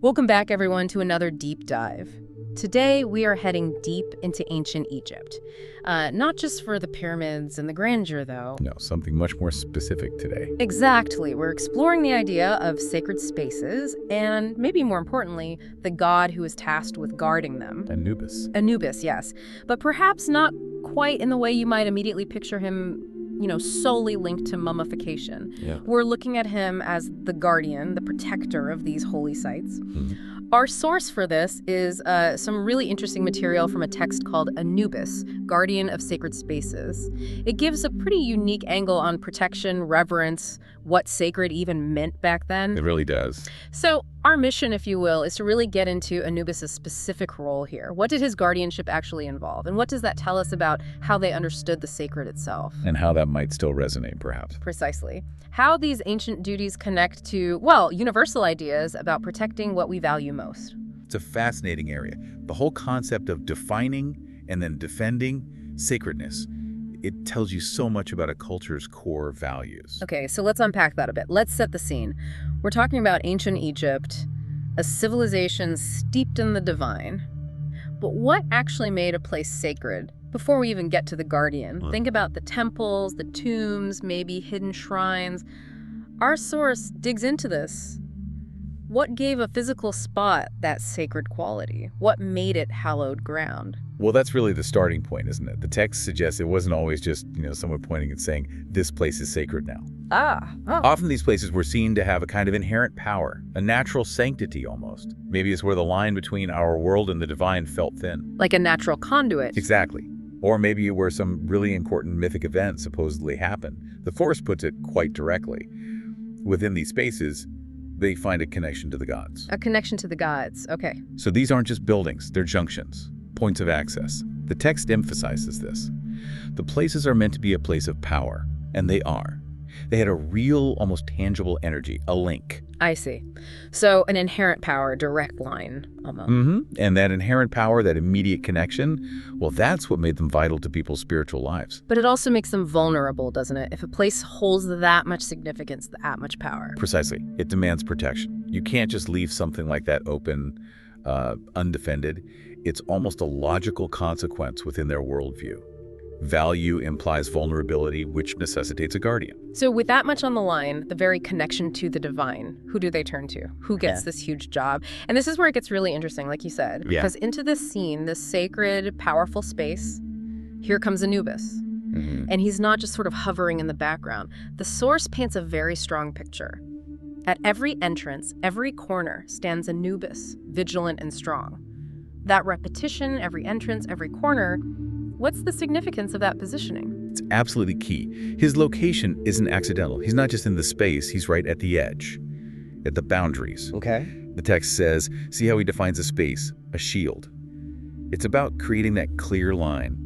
Welcome back, everyone, to another deep dive. Today, we are heading deep into ancient Egypt. Not just for the pyramids and the grandeur, though. No, something much more specific today. Exactly. We're exploring the idea of sacred spaces and, maybe more importantly, the god who is tasked with guarding them. Anubis. Anubis, yes. But perhaps not quite in the way you might immediately picture him, solely linked to mummification. Yeah. We're looking at him as the guardian, the protector of these holy sites. Mm-hmm. Our source for this is some really interesting material from a text called Anubis, Guardian of Sacred Spaces. It gives a pretty unique angle on protection, reverence, what sacred even meant back then. It really does. So our mission, if you will, is to really get into Anubis' specific role here. What did his guardianship actually involve? And what does that tell us about how they understood the sacred itself? And how that might still resonate, perhaps. Precisely. How these ancient duties connect to, well, universal ideas about protecting what we value most. It's a fascinating area. The whole concept of defining and then defending sacredness. It tells you so much about a culture's core values. Okay, so let's unpack that a bit. Let's set the scene. We're talking about ancient Egypt, a civilization steeped in the divine. But what actually made a place sacred before we even get to the guardian? Think about the temples, the tombs, maybe hidden shrines. Our source digs into this. What gave a physical spot that sacred quality? What made it hallowed ground? Well, that's really the starting point, isn't it? The text suggests it wasn't always just, someone pointing and saying, this place is sacred now. Often these places were seen to have a kind of inherent power, a natural sanctity almost. Maybe it's where the line between our world and the divine felt thin. Like a natural conduit. Exactly. Or maybe where some really important mythic event supposedly happened. The Force puts it quite directly. Within these spaces, they find a connection to the gods. A connection to the gods, okay. So these aren't just buildings, they're junctions, points of access. The text emphasizes this. The places are meant to be a place of power, and they are. They had a real, almost tangible energy, a link. I see. So an inherent power, direct line, almost. And that inherent power, that immediate connection, well, that's what made them vital to people's spiritual lives. But it also makes them vulnerable, doesn't it? If a place holds that much significance, that much power. Precisely. It demands protection. You can't just leave something like that open, undefended. It's almost a logical consequence within their worldview. Value implies vulnerability, which necessitates a guardian. So with that much on the line, the very connection to the divine, who do they turn to? Who gets this huge job? And this is where it gets really interesting, like you said. Yeah. Because into this scene, this sacred, powerful space, here comes Anubis. And he's not just sort of hovering in the background. The source paints a very strong picture. At every entrance, every corner stands Anubis, vigilant and strong. That repetition, every entrance, every corner, what's the significance of that positioning? It's absolutely key. His location isn't accidental. He's not just in the space, he's right at the edge, at the boundaries. Okay. The text says, see how he defines a space, a shield. It's about creating that clear line.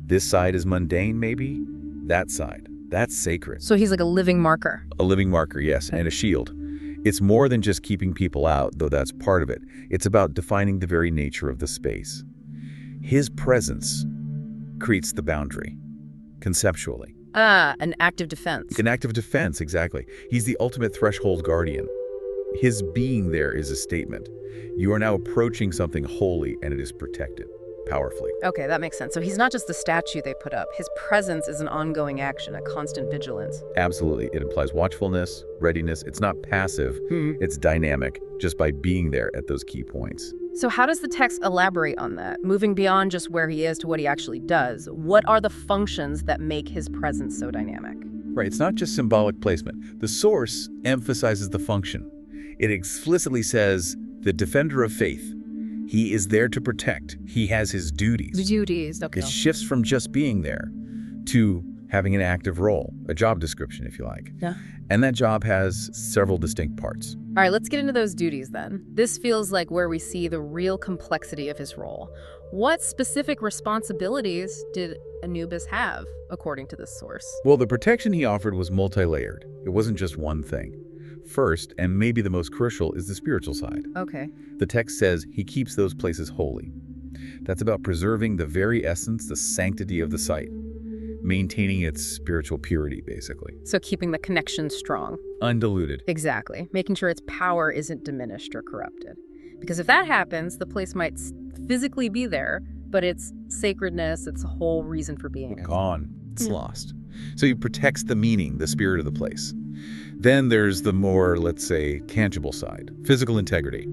This side is mundane, maybe. That side, that's sacred. So he's like a living marker. A living marker, yes, and a shield. It's more than just keeping people out, though that's part of it. It's about defining the very nature of the space. His presence creates the boundary, conceptually. An act of defense. An act of defense, exactly. He's the ultimate threshold guardian. His being there is a statement. You are now approaching something holy, and it is protected, powerfully. Okay, that makes sense. So he's not just the statue they put up. His presence is an ongoing action, a constant vigilance. Absolutely. It implies watchfulness, readiness. It's not passive. It's dynamic, just by being there at those key points. So how does the text elaborate on that? Moving beyond just where he is to what he actually does, what are the functions that make his presence so dynamic? Right, it's not just symbolic placement. The source emphasizes the function. It explicitly says, the defender of faith. He is there to protect. He has his duties. The duties, okay. It shifts from just being there to having an active role, a job description, if you like. Yeah. And that job has several distinct parts. All right, let's get into those duties then. This feels like where we see the real complexity of his role. What specific responsibilities did Anubis have, according to this source? Well, the protection he offered was multi-layered. It wasn't just one thing. First, and maybe the most crucial, is the spiritual side. Okay. The text says he keeps those places holy. That's about preserving the very essence, the sanctity of the site, maintaining its spiritual purity, basically. So keeping the connection strong. Undiluted. Exactly. Making sure its power isn't diminished or corrupted. Because if that happens, the place might physically be there, but its sacredness, its whole reason for being is Gone. It's lost. So he protects the meaning, the spirit of the place. Then there's the more, let's say, tangible side, physical integrity.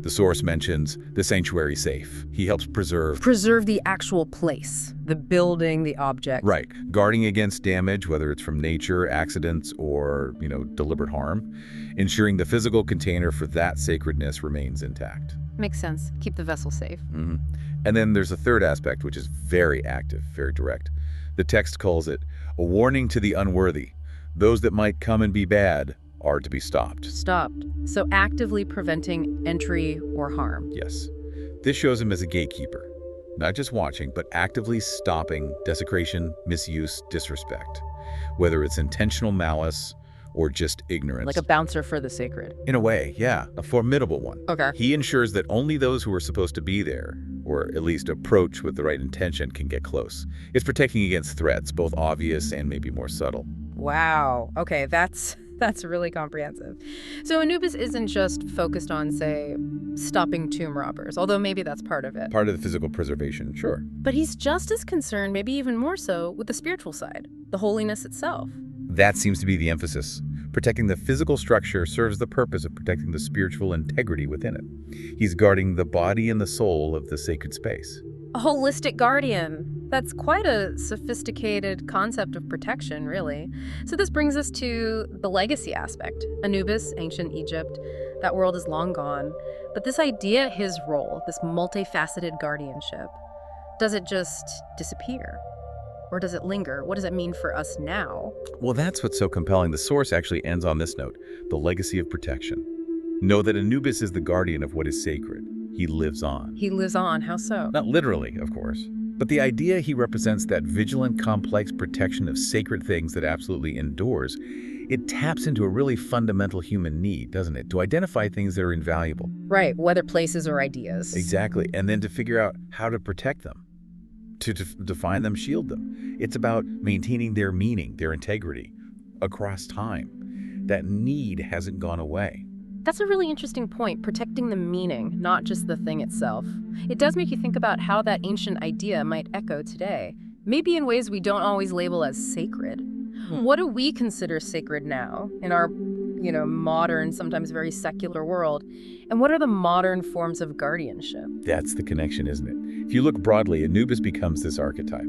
The source mentions the sanctuary safe. He helps preserve the actual place, the building, the object. Right. Guarding against damage, whether it's from nature, accidents, or, deliberate harm. Ensuring the physical container for that sacredness remains intact. Makes sense. Keep the vessel safe. Mm-hmm. And then there's a third aspect, which is very active, very direct. The text calls it a warning to the unworthy. Those that might come and be bad are to be stopped. Stopped. So actively preventing entry or harm. Yes. This shows him as a gatekeeper. Not just watching, but actively stopping desecration, misuse, disrespect. Whether it's intentional malice or just ignorance. Like a bouncer for the sacred. In a way, yeah. A formidable one. Okay. He ensures that only those who are supposed to be there, or at least approach with the right intention, can get close. It's protecting against threats, both obvious and maybe more subtle. Wow. Okay, that's really comprehensive. So Anubis isn't just focused on, say, stopping tomb robbers, although maybe that's part of it. Part of the physical preservation, sure. But he's just as concerned, maybe even more so, with the spiritual side, the holiness itself. That seems to be the emphasis. Protecting the physical structure serves the purpose of protecting the spiritual integrity within it. He's guarding the body and the soul of the sacred space. A holistic guardian. That's quite a sophisticated concept of protection, really. So this brings us to the legacy aspect. Anubis, ancient Egypt, that world is long gone. But this idea, his role, this multifaceted guardianship, does it just disappear? Or does it linger? What does it mean for us now? Well, that's what's so compelling. The source actually ends on this note, the legacy of protection. Know that Anubis is the guardian of what is sacred. He lives on. He lives on. How so? Not literally, of course. But the idea he represents that vigilant, complex protection of sacred things that absolutely endures, it taps into a really fundamental human need, doesn't it? To identify things that are invaluable. Right, whether places or ideas. Exactly. And then to figure out how to protect them. To define them, shield them. It's about maintaining their meaning, their integrity, across time. That need hasn't gone away. That's a really interesting point, protecting the meaning, not just the thing itself. It does make you think about how that ancient idea might echo today, maybe in ways we don't always label as sacred. What do we consider sacred now in our, modern, sometimes very secular world? And what are the modern forms of guardianship? That's the connection, isn't it? If you look broadly, Anubis becomes this archetype,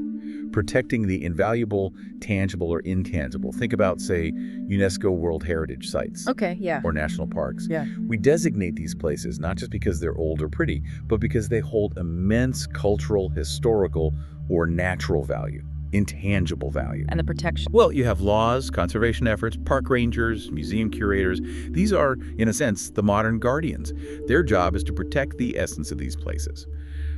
protecting the invaluable, tangible, or intangible. Think about, say, UNESCO World Heritage Sites. Okay, yeah. Or national parks. Yeah. We designate these places not just because they're old or pretty, but because they hold immense cultural, historical, or natural value. Intangible value. And the protection. Well, you have laws, conservation efforts, park rangers, museum curators. These are, in a sense, the modern guardians. Their job is to protect the essence of these places.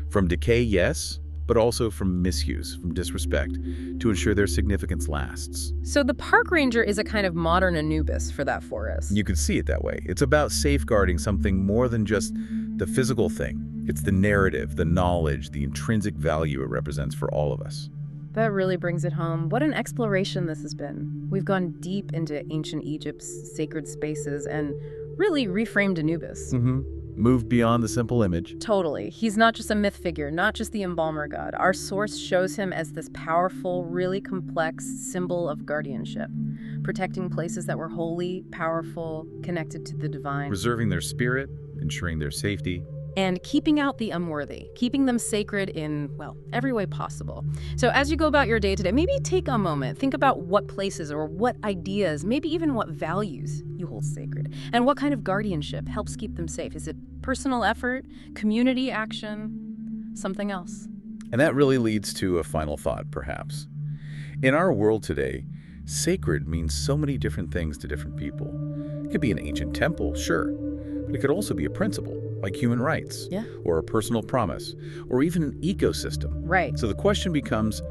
From decay, yes, but also from misuse, from disrespect, to ensure their significance lasts. So the park ranger is a kind of modern Anubis for that forest. You could see it that way. It's about safeguarding something more than just the physical thing. It's the narrative, the knowledge, the intrinsic value it represents for all of us. That really brings it home. What an exploration this has been. We've gone deep into ancient Egypt's sacred spaces and really reframed Anubis. Moved beyond the simple image. Totally. He's not just a myth figure, not just the embalmer god. Our source shows him as this powerful, really complex symbol of guardianship, protecting places that were holy, powerful, connected to the divine. Preserving their spirit, ensuring their safety. And keeping out the unworthy, keeping them sacred in, well, every way possible. So as you go about your day today, maybe take a moment, think about what places or what ideas, maybe even what values you hold sacred, and what kind of guardianship helps keep them safe. Is it personal effort, community action, something else? And that really leads to a final thought, perhaps. In our world today, sacred means so many different things to different people. It could be an ancient temple, sure, but it could also be a principle, like human rights, or a personal promise, or even an ecosystem. Right. So the question becomes,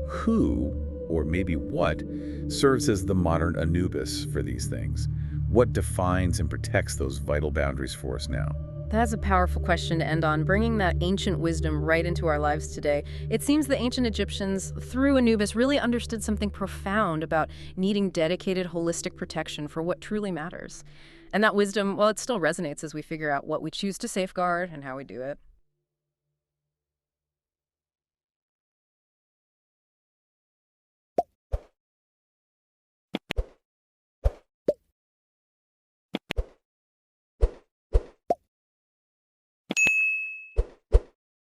who, or maybe what, serves as the modern Anubis for these things? What defines and protects those vital boundaries for us now? That's a powerful question to end on, bringing that ancient wisdom right into our lives today. It seems the ancient Egyptians, through Anubis, really understood something profound about needing dedicated, holistic protection for what truly matters. And that wisdom, well, it still resonates as we figure out what we choose to safeguard and how we do it.